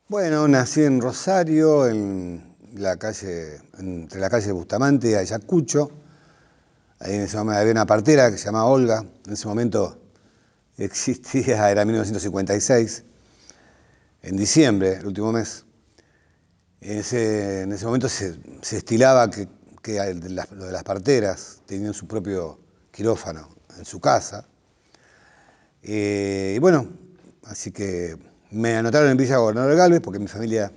Bueno, nací en Rosario, entre la calle Bustamante y Ayacucho. Ahí en ese momento había una partera que se llamaba Olga. En ese momento existía, era 1956, en diciembre, el último mes. En ese momento se estilaba que lo de las parteras tenían su propio quirófano en su casa. Y bueno, así que me anotaron en Villa Gobernador Galvez porque mi familia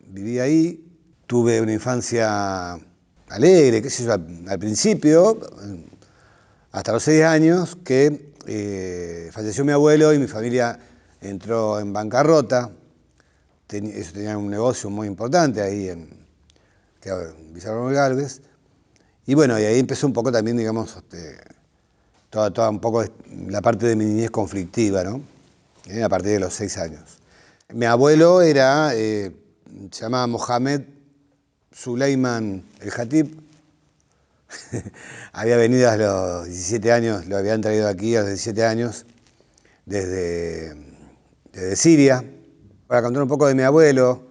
vivía ahí. Tuve una infancia alegre, qué sé yo, al principio, hasta los 6 años, que falleció mi abuelo y mi familia entró en bancarrota. Ellos tenían un negocio muy importante ahí en Villa Gobernador Galvez. Y bueno, y ahí empezó un poco también, digamos, toda un poco la parte de mi niñez conflictiva, ¿no? A partir de los 6 años. Mi abuelo se llamaba Mohamed Suleiman El Jatib. Había venido a los 17 años, lo habían traído aquí a los 17 años desde, desde Siria. Para contar un poco de mi abuelo,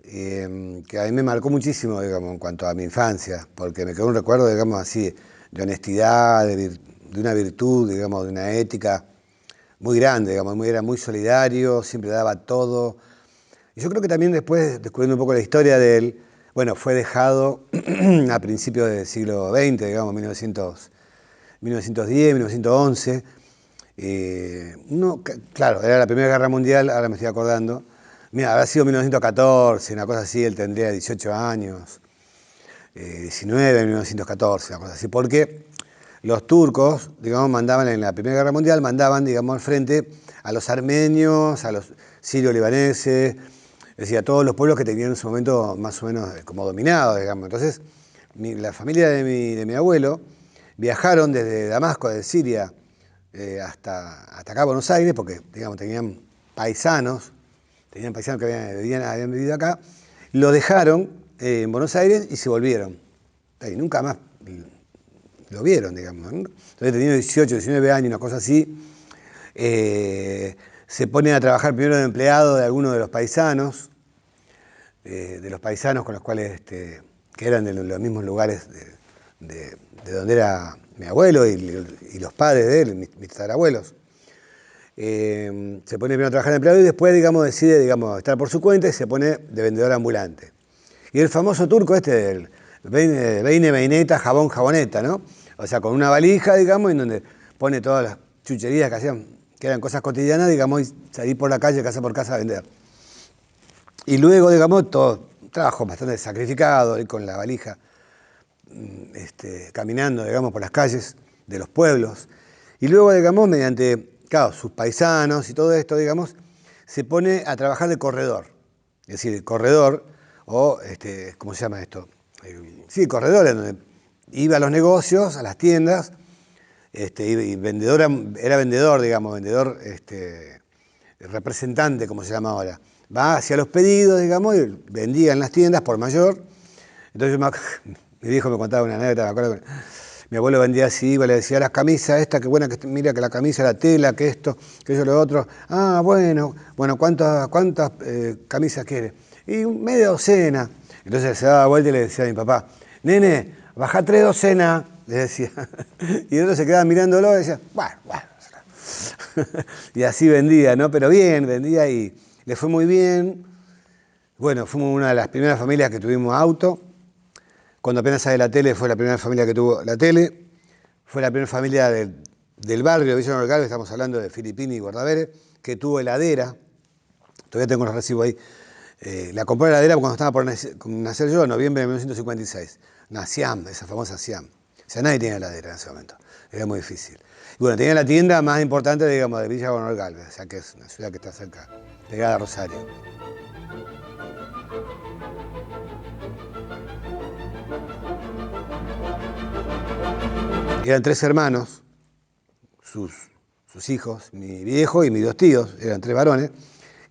que a mí me marcó muchísimo, digamos, en cuanto a mi infancia, porque me quedó un recuerdo, digamos así, de honestidad, de una virtud, digamos, de una ética muy grande, digamos, era muy solidario, siempre daba todo. Y yo creo que también después, descubriendo un poco la historia de él, bueno, fue dejado a principios del siglo XX, digamos, 1910, 1911. No, claro, era la Primera Guerra Mundial, ahora me estoy acordando. Mira, habrá sido 1914, una cosa así, él tendría 18 años, 19, 1914, una cosa así, porque los turcos, digamos, mandaban en la Primera Guerra Mundial, mandaban, digamos, al frente a los armenios, a los sirio-libaneses, es decir, a todos los pueblos que tenían en su momento más o menos como dominados, digamos. Entonces, la familia de mi abuelo viajaron desde Damasco, de Siria, hasta acá, Buenos Aires, porque, digamos, tenían paisanos que habían vivido acá, lo dejaron en Buenos Aires y se volvieron. Y nunca más lo vieron, digamos, ¿no? Entonces, teniendo 18, 19 años, una cosa así, se pone a trabajar primero de empleado de algunos de los paisanos con los cuales, que eran de los mismos lugares de donde era mi abuelo y los padres de él, mis tatarabuelos. Se pone primero a trabajar de empleado y después, digamos, decide, digamos, estar por su cuenta y se pone de vendedor ambulante. Y el famoso turco del Beine, Beineta, Jabón, Jaboneta, ¿no? O sea, con una valija, digamos, en donde pone todas las chucherías que hacían, que eran cosas cotidianas, digamos, y salir por la calle, casa por casa a vender. Y luego, digamos, todo trabajo bastante sacrificado, ir con la valija, caminando, digamos, por las calles de los pueblos. Y luego, digamos, mediante, claro, sus paisanos y todo esto, digamos, se pone a trabajar de corredor. Es decir, el corredor, o, ¿cómo se llama esto? Sí, corredor, en donde iba a los negocios, a las tiendas, y vendedor, era vendedor, digamos, vendedor, representante, como se llama ahora. Va hacia los pedidos, digamos, y vendía en las tiendas por mayor. Entonces mi viejo me contaba una anécdota, me acuerdo que mi abuelo vendía así, le decía, las camisas, esta, qué buena, que mira que la camisa, la tela, que esto, que eso, lo otro. Ah, bueno, ¿cuántas camisas quiere? Y media docena. Entonces se daba vuelta y le decía a mi papá, nene, baja 3 docenas, le decía. Y el otro se quedaba mirándolo y decía, bueno. Y así vendía, ¿no? Pero bien, vendía y le fue muy bien. Bueno, fuimos una de las primeras familias que tuvimos auto. Cuando apenas sale la tele, fue la primera familia que tuvo la tele. Fue la primera familia del barrio de Villa Norcal, estamos hablando de Filipini y Guardavere, que tuvo heladera. Todavía tengo los recibos ahí. La compró la heladera cuando estaba por nacer yo, en noviembre de 1956. Una Siam, esa famosa Siam. O sea, nadie tenía heladera en ese momento. Era muy difícil. Y bueno, tenía la tienda más importante, digamos, de Villa Gonor Galvez, o sea, que es una ciudad que está cerca, pegada a Rosario. Eran 3 hermanos, sus, sus hijos, mi viejo y mis 2 tíos, eran 3 varones,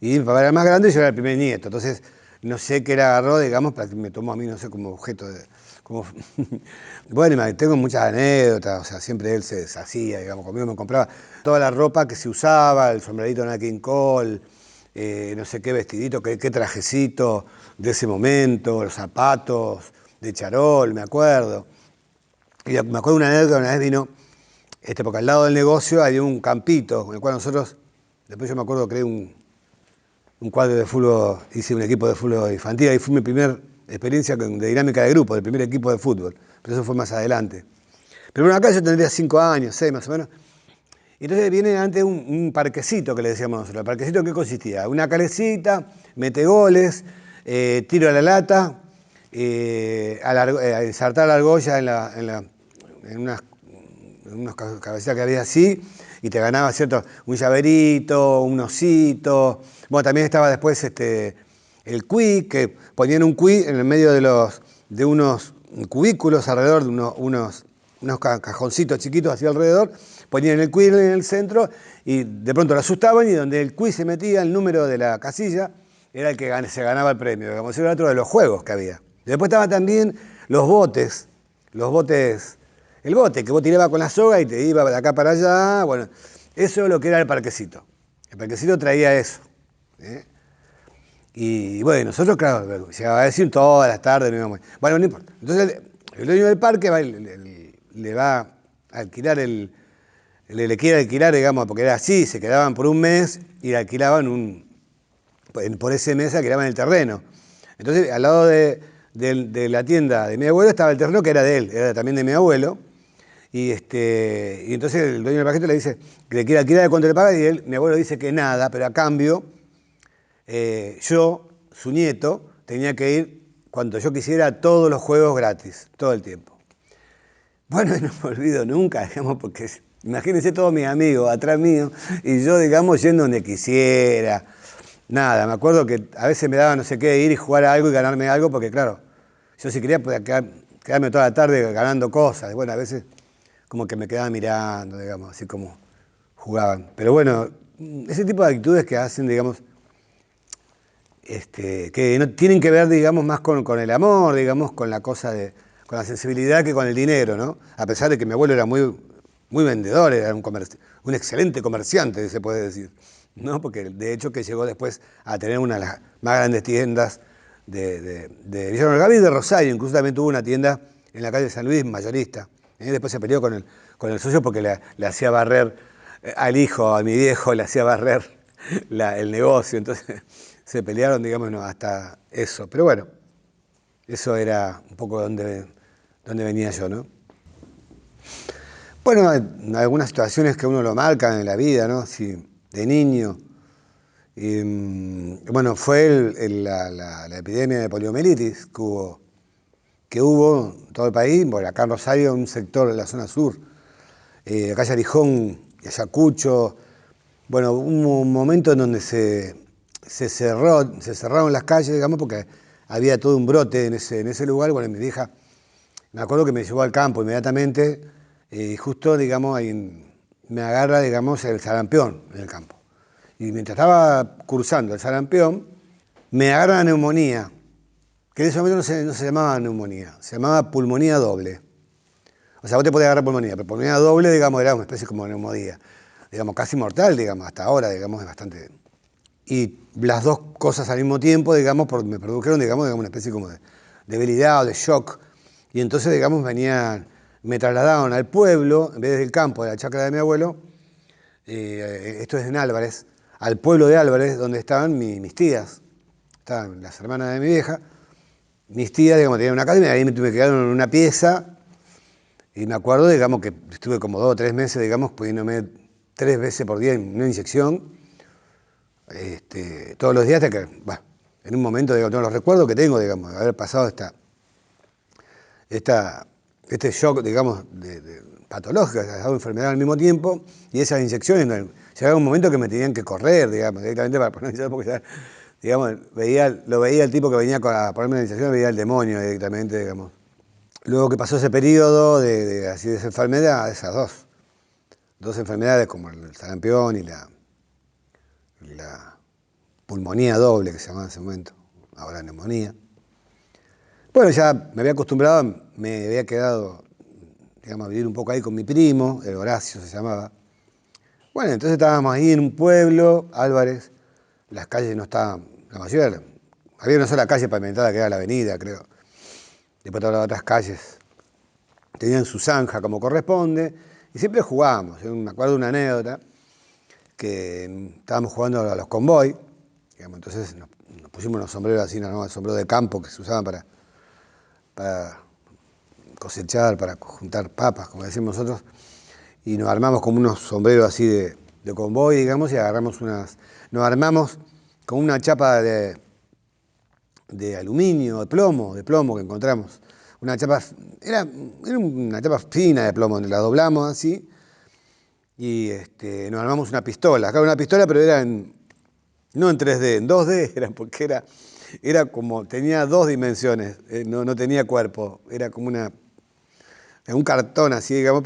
y mi papá era el más grande y yo era el primer nieto. Entonces, no sé qué le agarró, digamos, para que me tomó a mí, no sé, como objeto de... Como... Bueno, tengo muchas anécdotas, o sea, siempre él se deshacía, digamos, conmigo me compraba toda la ropa que se usaba, el sombrerito Nat King Cole, no sé qué vestidito, qué trajecito de ese momento, los zapatos de charol, me acuerdo. Y me acuerdo una anécdota, una vez vino, porque al lado del negocio había un campito, con el cual nosotros, después yo me acuerdo, creé un cuadro de fútbol, hice un equipo de fútbol infantil, ahí fue mi primera experiencia de dinámica de grupo, del primer equipo de fútbol, pero eso fue más adelante. Pero bueno, acá yo tendría 5 años, 6 más o menos. Y entonces viene antes un parquecito que le decíamos nosotros. ¿El parquecito en qué consistía? Una calecita, metegoles, tiro a la lata, ensartar la argolla en unas cabecitas que había así, y te ganaba, ¿cierto? Un llaverito, un osito. Bueno, también estaba después el cuí, que ponían un cuí en el medio de unos cubículos alrededor de unos cajoncitos chiquitos hacia alrededor, ponían el quiz en el centro y de pronto lo asustaban y donde el quiz se metía, el número de la casilla, era el que se ganaba el premio, como si era otro de los juegos que había. Después estaban también los botes, el bote que vos tirabas con la soga y te iba de acá para allá, bueno, eso es lo que era el parquecito. El parquecito traía eso. ¿Eh? Y bueno, nosotros, claro, llegaba a decir todas las tardes, no íbamos. Bueno, no importa. Entonces el dueño del parque le va a alquilar le quiere alquilar, digamos, porque era así, se quedaban por un mes y le alquilaban por ese mes alquilaban el terreno. Entonces, al lado de la tienda de mi abuelo estaba el terreno que era de él, era también de mi abuelo. Y entonces el dueño del parque le dice que le quiere alquilar, cuánto le paga, y mi abuelo dice que nada, pero a cambio, yo, su nieto, tenía que ir cuando yo quisiera a todos los juegos gratis, todo el tiempo. Bueno, no me olvido nunca, digamos, porque imagínense todos mis amigos atrás mío y yo, digamos, yendo donde quisiera. Nada, me acuerdo que a veces me daba no sé qué, ir y jugar a algo y ganarme algo, porque claro, yo si quería podía quedarme toda la tarde ganando cosas. Bueno, a veces como que me quedaba mirando, digamos, así como jugaban. Pero bueno, ese tipo de actitudes que hacen, digamos, que no tienen que ver, digamos, más con el amor, digamos, con la cosa con la sensibilidad que con el dinero, ¿no? A pesar de que mi abuelo era muy vendedor, era un excelente comerciante, se puede decir, ¿no? Porque de hecho que llegó después a tener una de las más grandes tiendas de Villa Manuel y de Rosario, incluso también tuvo una tienda en la calle San Luis, mayorista. Después se peleó con el socio porque le hacía barrer al hijo, a mi viejo, le hacía barrer el negocio, entonces se pelearon, digamos, no, hasta eso. Pero bueno, eso era un poco donde venía yo, ¿no? Bueno, en algunas situaciones que uno lo marca en la vida, ¿no? Si, de niño. Bueno, fue la epidemia de poliomielitis que hubo en todo el país, bueno, acá en Rosario, un sector de la zona sur, acá Yarijón y Ayacucho. Bueno, hubo un momento en donde se cerraron las calles, digamos, porque había todo un brote en ese lugar. Bueno, mi vieja, me acuerdo que me llevó al campo inmediatamente, y justo, digamos, ahí me agarra, digamos, el sarampión en el campo. Y mientras estaba cursando el sarampión, me agarra la neumonía, que en ese momento no se llamaba neumonía, se llamaba pulmonía doble. O sea, vos te podías agarrar pulmonía, pero pulmonía doble, digamos, era una especie como de neumonía. Digamos, casi mortal, digamos, hasta ahora, digamos, es bastante. Y las dos cosas al mismo tiempo, digamos, me produjeron, digamos, una especie como de debilidad o de shock. Y entonces, digamos, me trasladaron al pueblo, en vez del campo, de la chacra de mi abuelo, esto es en Álvarez, al pueblo de Álvarez, donde estaban mis tías. Estaban las hermanas de mi vieja. Mis tías, digamos, tenían una casa y ahí me quedaron en una pieza. Y me acuerdo, digamos, que estuve como 2 o 3 meses, digamos, poniéndome 3 veces por día una inyección. Todos los días, hasta que, bueno, en un momento, digamos, todos los recuerdos que tengo, digamos, de haber pasado este shock, digamos, patológico, de haber enfermedad al mismo tiempo, y esas inyecciones, llegaba un momento que me tenían que correr, digamos, directamente para ponerme, porque ya, digamos, lo veía el tipo que venía a ponerme la inyección, veía el demonio directamente, digamos. Luego que pasó ese periodo así de esa enfermedad, esas dos enfermedades como el sarampión y la pulmonía doble, que se llamaba en ese momento, ahora neumonía. Bueno, ya me había acostumbrado, me había quedado, digamos, a vivir un poco ahí con mi primo, el Horacio se llamaba. Bueno, entonces estábamos ahí en un pueblo, Álvarez, las calles no estaban, la mayoría, había una sola calle pavimentada que era la avenida, creo. Después todas las otras calles tenían su zanja como corresponde, y siempre jugábamos. Yo me acuerdo de una anécdota, que estábamos jugando a los convoy, digamos, entonces nos pusimos unos sombreros así, ¿no? Sombreros de campo que se usaban para cosechar, para juntar papas, como decimos nosotros, y nos armamos como unos sombreros así de convoy, digamos, y agarramos nos armamos con una chapa de aluminio, de plomo que encontramos. Una chapa, era una chapa fina de plomo, donde la doblamos así, y nos armamos una pistola. Acá una pistola, pero no en 3D, en 2D era, porque era como, tenía dos dimensiones, no tenía cuerpo, era como un cartón así, digamos,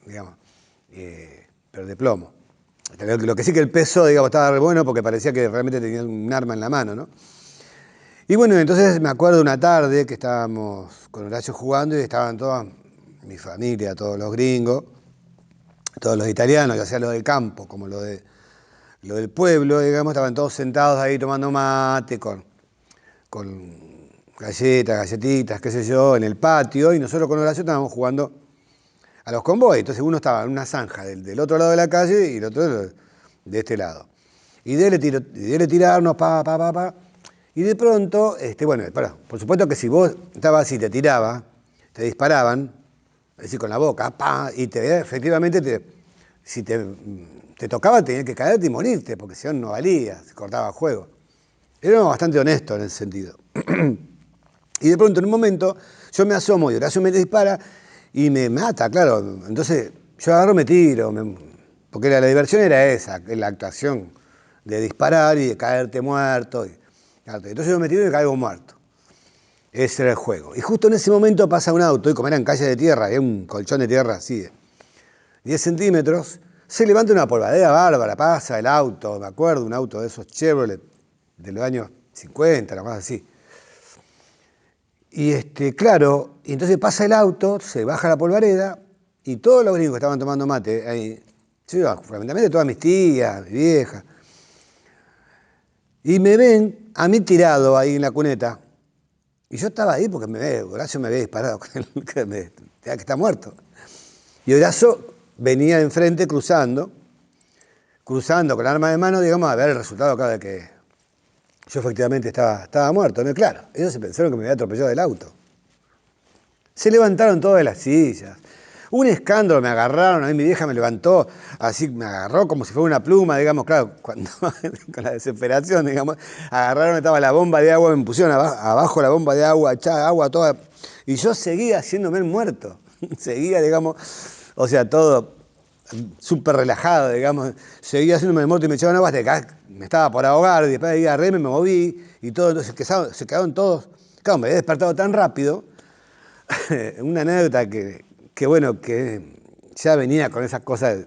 digamos, pero de plomo. Lo que sí que el peso, digamos, estaba re bueno porque parecía que realmente tenía un arma en la mano, ¿no? Y bueno, entonces me acuerdo una tarde que estábamos con Horacio jugando y estaban toda mi familia, todos los gringos, todos los italianos, ya sea los del campo como lo del pueblo, digamos, estaban todos sentados ahí tomando mate con galletitas, qué sé yo, en el patio, y nosotros con Horacio estábamos jugando a los convoy. Entonces uno estaba en una zanja del otro lado de la calle y el otro de este lado. Y dele tirarnos, pa. Y de pronto, bueno, por supuesto que si vos estabas así, te tiraba, te disparaban, es decir, con la boca, pa, y efectivamente, si te tocaba, tenías que caerte y morirte, porque si no, no valía, se cortaba el juego. Éramos bastante honestos en ese sentido. Y de pronto, en un momento, yo me asomo y Horacio me dispara y me mata, claro. Entonces, yo agarro, me tiro, porque la diversión era esa, la actuación de disparar y de caerte muerto. Entonces yo me tiro y caigo muerto. Ese era el juego. Y justo en ese momento pasa un auto, y como eran calles de tierra, había un colchón de tierra así de 10 centímetros, se levanta una polvadera bárbara, pasa el auto, me acuerdo, un auto de esos Chevrolet de los años 50, la más así. Y claro, y entonces pasa el auto, se baja la polvareda, y todos los gringos que estaban tomando mate, ahí, fundamentalmente todas mis tías, mi vieja, y me ven a mí tirado ahí en la cuneta, y yo estaba ahí porque Horacio me había disparado, que está muerto. Y Horacio venía enfrente cruzando con arma de mano, digamos, a ver el resultado cada vez que yo efectivamente estaba muerto, ¿no? Claro, ellos se pensaron que me había atropellado del auto. Se levantaron todas las sillas. Un escándalo, me agarraron, a mí mi vieja me levantó, así me agarró como si fuera una pluma, digamos, claro, cuando, con la desesperación, digamos, agarraron, estaba la bomba de agua, me pusieron abajo la bomba de agua, echaba agua toda, y yo seguía haciéndome el muerto, seguía, digamos, o sea, todo súper relajado, digamos, seguía haciéndome el muerto y me echaban agua hasta que me estaba por ahogar, y después ahí agarré, me moví, y todo, entonces se quedaron todos, claro, me había despertado tan rápido, una anécdota bueno, que ya venía con esas cosas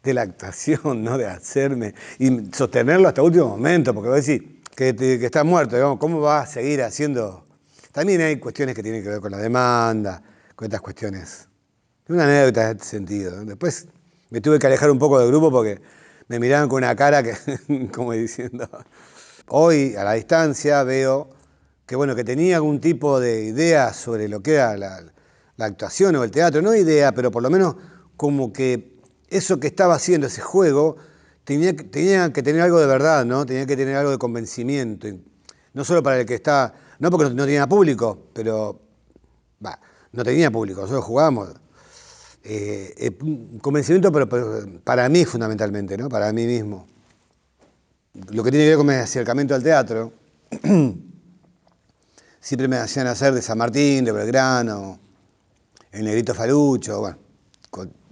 de la actuación, ¿no? De hacerme y sostenerlo hasta el último momento, porque vos decís que está muerto, digamos, ¿cómo vas a seguir haciendo? También hay cuestiones que tienen que ver con la demanda, con estas cuestiones. Una anécdota en este sentido, ¿no? Después me tuve que alejar un poco del grupo porque me miraban con una cara que, como diciendo, hoy a la distancia veo que bueno, que tenía algún tipo de idea sobre lo que era la actuación o el teatro, no idea, pero por lo menos como que eso que estaba haciendo, ese juego, tenía que tener algo de verdad, ¿no? Tenía que tener algo de convencimiento. Y no solo para el que está, no porque no tenía público, pero no tenía público, nosotros jugábamos. Convencimiento, pero para mí fundamentalmente, ¿no? Para mí mismo. Lo que tiene que ver con mi acercamiento al teatro. Siempre me hacían hacer de San Martín, de Belgrano, el Negrito Falucho, bueno,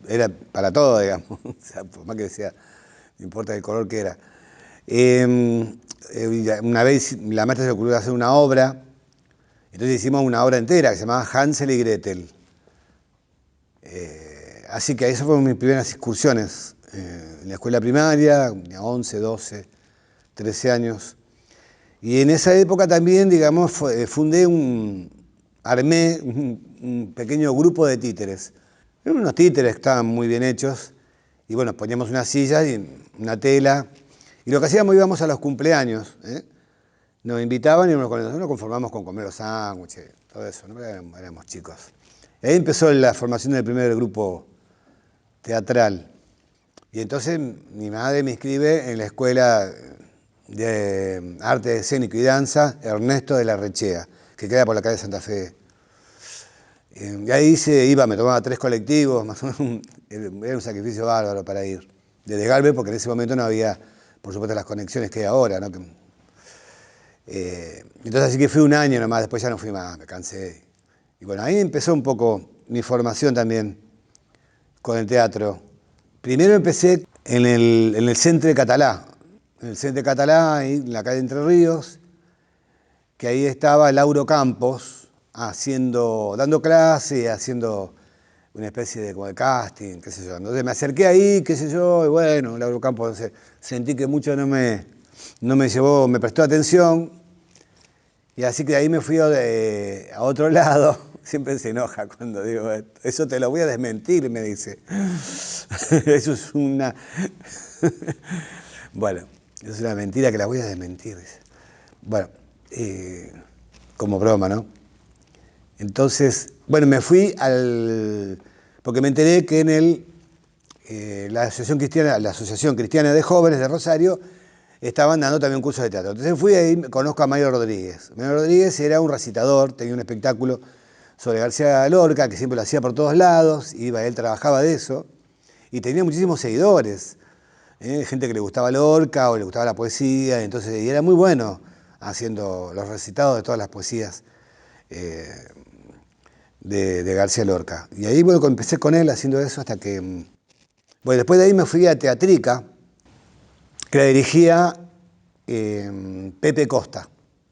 era para todo, digamos, o sea, por más que sea, no importa el color que era. Una vez la maestra se le ocurrió hacer una obra, entonces hicimos una obra entera que se llamaba Hansel y Gretel. Así que esas fueron mis primeras excursiones en la escuela primaria, tenía 11, 12, 13 años. Y en esa época también, digamos, armé un pequeño grupo de títeres. Eran unos títeres que estaban muy bien hechos. Y bueno, poníamos unas sillas y una tela. Y lo que hacíamos, íbamos a los cumpleaños, ¿eh? Nos invitaban y nosotros nos conformamos con comer los sándwiches, todo eso, ¿no? Éramos chicos. Y ahí empezó la formación del primer grupo teatral. Y entonces mi madre me inscribe en la escuela de arte escénico y danza Ernesto de la Rechea, que queda por la calle Santa Fe. Y ahí me tomaba 3 colectivos, más o menos, era un sacrificio bárbaro para ir. Desde Galvez, porque en ese momento no había, por supuesto, las conexiones que hay ahora, ¿no? Entonces así que fui un año nomás, después ya no fui más, me cansé. Y bueno, ahí empezó un poco mi formación también con el teatro. Primero empecé en el Centre Català, en el Centre Català, ahí en la calle Entre Ríos, que ahí estaba Lauro Campos dando clase, haciendo una especie de, como de casting, qué sé yo. Entonces me acerqué ahí, qué sé yo, y bueno, Lauro Campos, sentí que mucho no me llevó, me prestó atención, y así que de ahí me fui a otro lado. Siempre se enoja cuando digo esto. Eso te lo voy a desmentir, me dice. Eso es una... Bueno, eso es una mentira que la voy a desmentir, dice. Bueno, como broma, ¿no? Entonces, bueno, me fui porque me enteré que la Asociación Cristiana de Jóvenes de Rosario estaban dando también un curso de teatro. Entonces fui ahí, conozco a Mario Rodríguez. Mario Rodríguez era un recitador, tenía un espectáculo sobre García Lorca, que siempre lo hacía por todos lados, él trabajaba de eso, y tenía muchísimos seguidores, gente que le gustaba Lorca o le gustaba la poesía, y era muy bueno haciendo los recitados de todas las poesías eh, de García Lorca. Y ahí, bueno, empecé con él haciendo eso hasta que... Bueno, después de ahí me fui a Teatrica, que la dirigía Pepe Costa,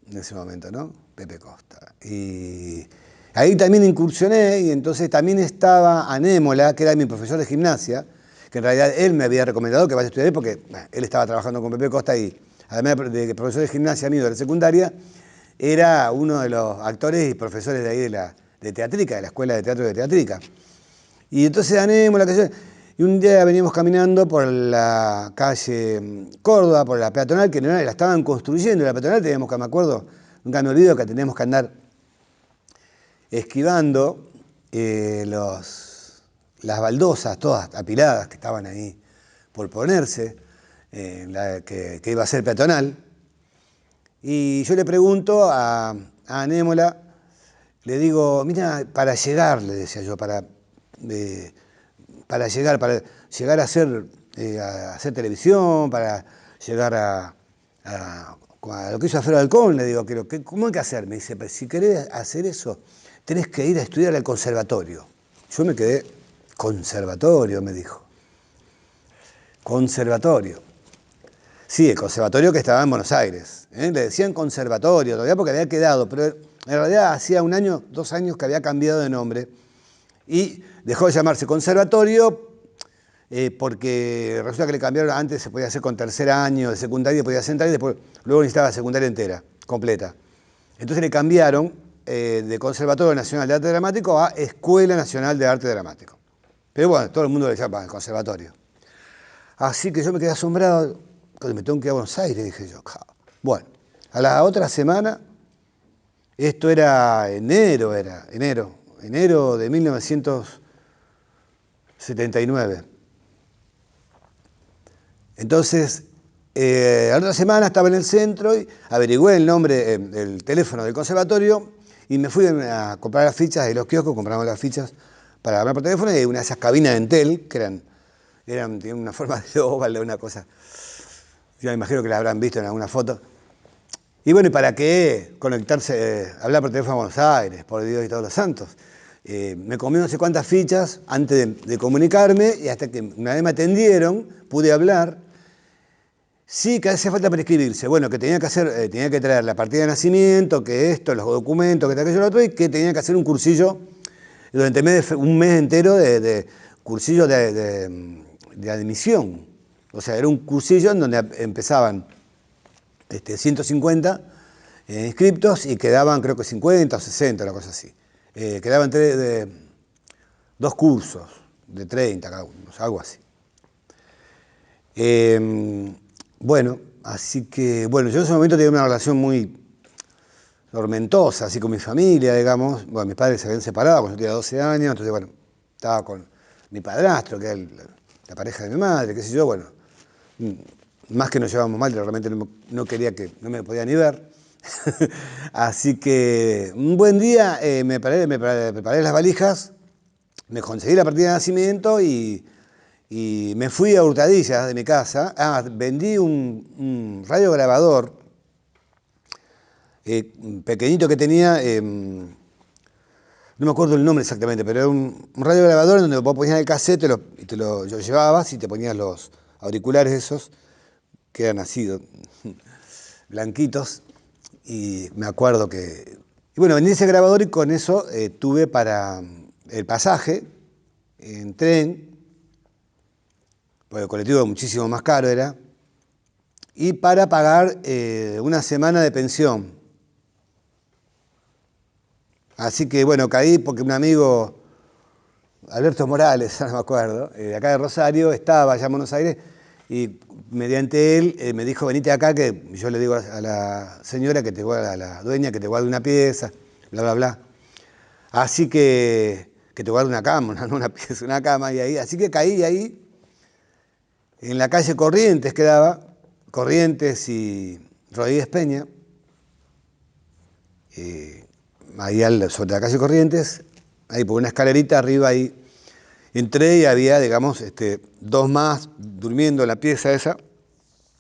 en ese momento, ¿no? Pepe Costa. Y ahí también incursioné, y entonces también estaba Anémola, que era mi profesor de gimnasia, que en realidad él me había recomendado que vaya a estudiar ahí, porque bueno, él estaba trabajando con Pepe Costa y además de profesor de gimnasia mío de la secundaria, era uno de los actores y profesores de ahí de Teatrica, de la Escuela de Teatro de Teatrica. Y entonces Anémola, y un día veníamos caminando por la calle Córdoba, por la peatonal, que no la estaban construyendo, la peatonal teníamos que, me acuerdo, nunca me olvido que teníamos que andar esquivando las baldosas todas apiladas que estaban ahí por ponerse, que iba a ser peatonal. Y yo le pregunto a Anémola, le digo, mira, para llegar, le decía yo, para llegar a hacer televisión, para llegar a lo que hizo Alfredo Alcón, le digo, ¿cómo hay que hacer? Me dice, si querés hacer eso, tenés que ir a estudiar al conservatorio. Yo me quedé, conservatorio, me dijo. Conservatorio. Sí, el conservatorio que estaba en Buenos Aires. Le decían conservatorio todavía porque había quedado, pero en realidad hacía 1 año, 2 años que había cambiado de nombre y dejó de llamarse conservatorio porque resulta que le cambiaron, antes se podía hacer con 3er año de secundaria, podía hacer entrar y después luego necesitaba secundaria entera, completa. Entonces le cambiaron de Conservatorio Nacional de Arte Dramático a Escuela Nacional de Arte Dramático. Pero bueno, todo el mundo le llama conservatorio. Así que yo me quedé asombrado, cuando me tengo que ir a Buenos Aires, dije yo. Bueno, a la otra semana, esto era enero de 1979. Entonces, la otra semana estaba en el centro y averigüé el nombre, el teléfono del conservatorio y me fui a comprar las fichas de los kioscos, compramos las fichas para hablar por teléfono y una de esas cabinas de Entel, que tienen una forma de óvalo, una cosa. Yo me imagino que la habrán visto en alguna foto. Y bueno, ¿y para qué conectarse, hablar por teléfono a Buenos Aires, por Dios y todos los santos? Me comí no sé cuántas fichas antes de comunicarme y hasta que una vez me atendieron, pude hablar. Sí, que hace falta prescribirse. Bueno, que tenía que hacer, tenía que traer la partida de nacimiento, que esto, los documentos, que aquello, lo otro, y que tenía que hacer un cursillo durante un mes entero de cursillo de admisión. O sea, era un cursillo en donde empezaban 150 inscriptos y quedaban creo que 50 o 60, una cosa así. Quedaban 2 cursos de 30 cada uno, algo así. Bueno, así que, bueno, yo en ese momento tenía una relación muy tormentosa, así con mi familia, digamos. Bueno, mis padres se habían separado cuando yo tenía 12 años, entonces, bueno, estaba con mi padrastro, que era la pareja de mi madre, qué sé yo, bueno, más que nos llevábamos mal, realmente no quería que, no me podía ni ver. Así que un buen día preparé las valijas, me conseguí la partida de nacimiento y me fui a hurtadillas de mi casa. Vendí un radiograbador pequeñito que tenía, no me acuerdo el nombre exactamente, pero era un radiograbador donde vos ponías el cassette y te lo llevabas y te ponías los auriculares esos, que eran así, blanquitos. Y me acuerdo que... Y bueno, vendí ese grabador y con eso tuve para el pasaje en tren, porque el colectivo muchísimo más caro era, y para pagar una semana de pensión. Así que bueno, caí porque un amigo, Alberto Morales, no me acuerdo, de acá de Rosario, estaba allá en Buenos Aires y mediante él me dijo, venite acá, que yo le digo a la señora, que te guarde, a la dueña, que te guarde una pieza, bla, bla, bla. Así que te guarde una cama, no una pieza, una cama, y ahí, así que caí ahí, en la calle Corrientes quedaba, Corrientes y Rodríguez Peña, ahí sobre la calle Corrientes, ahí por una escalerita arriba ahí. Entré y había, digamos, dos más durmiendo en la pieza esa,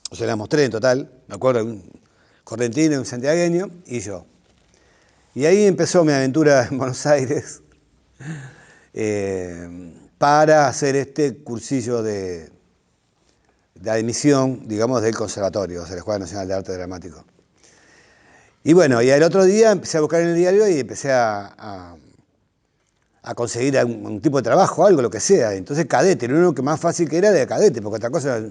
o sea, éramos tres en total, me acuerdo, un correntino, un santiagueño y yo. Y ahí empezó mi aventura en Buenos Aires para hacer este cursillo de admisión, digamos, del conservatorio, o sea, la Escuela Nacional de Arte Dramático. Y bueno, y el otro día empecé a buscar en el diario y empecé a conseguir un tipo de trabajo, algo, lo que sea. Entonces cadete, lo único que más fácil que era de cadete, porque otra cosa,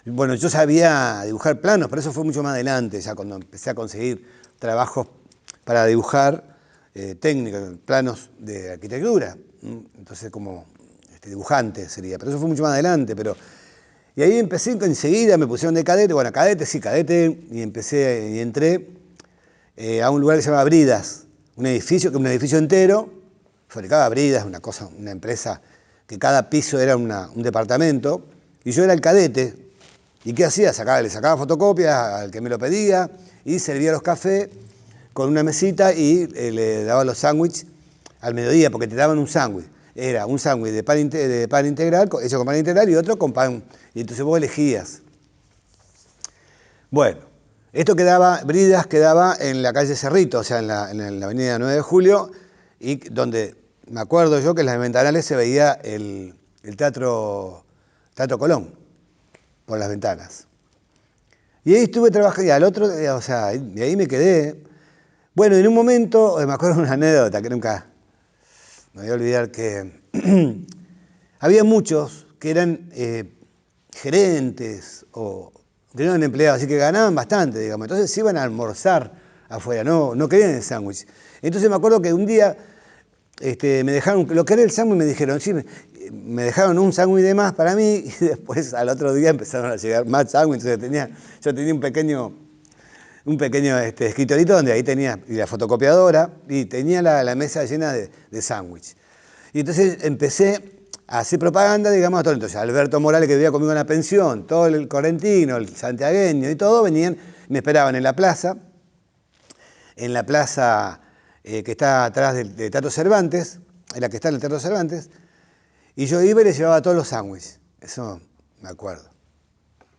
bueno, yo sabía dibujar planos, pero eso fue mucho más adelante, ya cuando empecé a conseguir trabajos para dibujar técnicos, planos de arquitectura. Entonces como dibujante sería, pero eso fue mucho más adelante, pero... Y ahí empecé enseguida, me pusieron de cadete, bueno, cadete, sí, cadete, y empecé, y entré a un lugar que se llama Bridas, un edificio entero, fabricaba bridas, una cosa, una empresa que cada piso era un departamento, y yo era el cadete. ¿Y qué hacía? Le sacaba fotocopias al que me lo pedía y servía los cafés con una mesita y le daba los sándwiches al mediodía, porque te daban un sándwich. Era un sándwich de pan integral, hecho con pan integral, y otro con pan. Y entonces vos elegías. Bueno, Bridas quedaba en la calle Cerrito, o sea, en la avenida 9 de Julio, y donde me acuerdo yo que en las ventanales se veía el Teatro Colón, por las ventanas. Y ahí estuve trabajando, y al otro día, o sea, y ahí me quedé. Bueno, en un momento, me acuerdo de una anécdota que nunca me voy a olvidar, que había muchos que eran gerentes o que no eran empleados, así que ganaban bastante, digamos. Entonces se iban a almorzar afuera, no querían el sándwich. Entonces me acuerdo que un día me dejaron, lo que era el sándwich me dijeron, sí, me dejaron un sándwich de más para mí y después al otro día empezaron a llegar más sándwiches. Entonces yo tenía un pequeño escritorito donde ahí tenía y la fotocopiadora y tenía la mesa llena de sándwich. Y entonces empecé a hacer propaganda, digamos, a todo. Entonces Alberto Morales, que vivía conmigo en la pensión, todo el correntino, el santiagueño y todo, venían, me esperaban en la plaza que está atrás del Teatro Cervantes, en la que está en el Teatro Cervantes, y yo iba y les llevaba todos los sándwiches. Eso me acuerdo.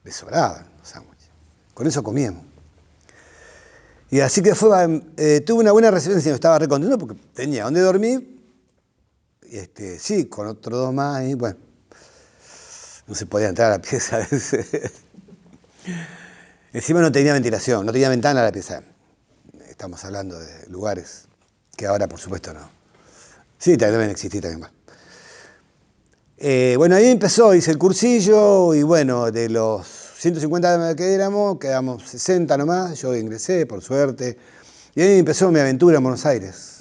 Me sobraban los sándwiches. Con eso comíamos. Y así que tuve una buena recepción, estaba re contento porque tenía donde dormir, sí, con otros dos más, y bueno, no se podía entrar a la pieza a veces. Encima no tenía ventilación, no tenía ventana a la pieza. Estamos hablando de lugares que ahora, por supuesto, no. Sí, deben existir también más. Bueno, ahí empezó, hice el cursillo y bueno, de los 150 que éramos, quedamos 60 nomás, yo ingresé, por suerte. Y ahí empezó mi aventura en Buenos Aires.